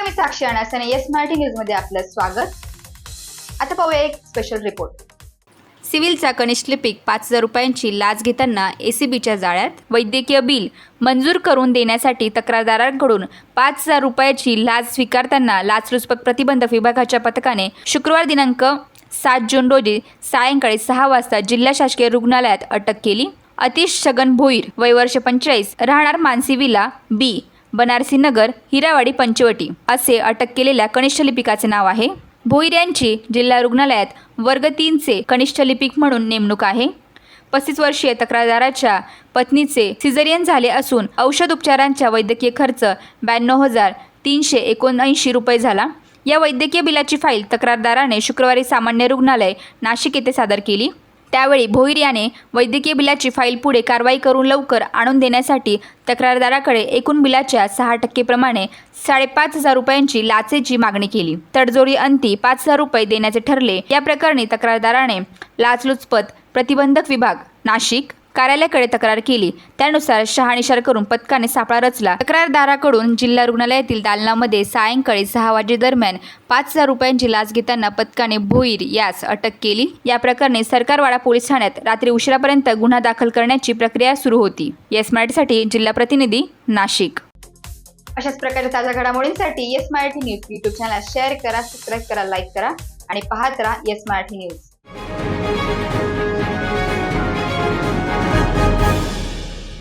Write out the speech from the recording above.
मी साक्षी अनासने yes Marathi news मध्ये आपलं स्वागत। आता पाहूया एक स्पेशल रिपोर्ट। सिव्हिलचा कनिष्ठ लिपिक 5,000 रुपयांची लाच घेताना एसीबीच्या जाळ्यात। वैद्यकीय बिल मंजूर करून देण्यासाठी तक्रारदारांकडून 5,000 रुपयाची लाच स्वीकारताना लाचलुचपत प्रतिबंधक विभागाच्या पथकाने शुक्रवार दिनांक 7 जून रोजी सायंकाळी 6 वाजता जिल्हा शासकीय रुग्णालयात अटक केली। अतिश छगन भोईर, वय वर्ष 45, राहणार मानसी विला बी, बनारसी नगर, हिरावाडी, पंचवटी असे अटक केलेल्या कनिष्ठ लिपिकाचे नाव आहे। भोईर यांची जिल्हा रुग्णालयात वर्ग 3 चे कनिष्ठ लिपिक म्हणून नेमणूक आहे। 35 वर्षीय तक्रारदाराच्या पत्नीचे सिझेरियन झाले असून औषध उपचारांचा वैद्यकीय खर्च 92,379 रुपये झाला। या वैद्यकीय बिलाची फाईल तक्रारदाराने शुक्रवारी सामान्य रुग्णालय नाशिक येथे सादर केली। त्यावेळी भोईर याने वैद्यकीय बिलाची फाईल पुढे कारवाई करून लवकर आणून देण्यासाठी तक्रारदाराकडे एकूण बिलाच्या 6% प्रमाणे 5,500 रुपयांची लाचेची मागणी केली। तडजोडी अंती 5,000 रुपये देण्याचे ठरले। या प्रकरणी तक्रारदाराने लाचलुचपत प्रतिबंधक विभाग नाशिक कार्यालयाकडे तक्रार केली। त्यानुसार शहानिशा करून पथकाने सापळा रचला। तक्रारदाराकडून जिल्हा रुग्णालयातील दालनामध्ये सायंकाळी 6 वाजेदरम्यान 5,000 रुपयांची लाच घेताना पथकाने भोईर यास अटक केली। या प्रकरणी सरकारवाडा पोलीस ठाण्यात रात्री उशिरापर्यंत गुन्हा दाखल करण्याची प्रक्रिया सुरू होती। येस मराठीसाठी जिल्हा प्रतिनिधी नाशिक। अशाच प्रकारच्या ताज्या घडामोडींसाठी Yes Marathi news YouTube channel share करा, सबस्क्राईब करा, लाईक करा आणि पाहत राहा येस मराठी न्यूज।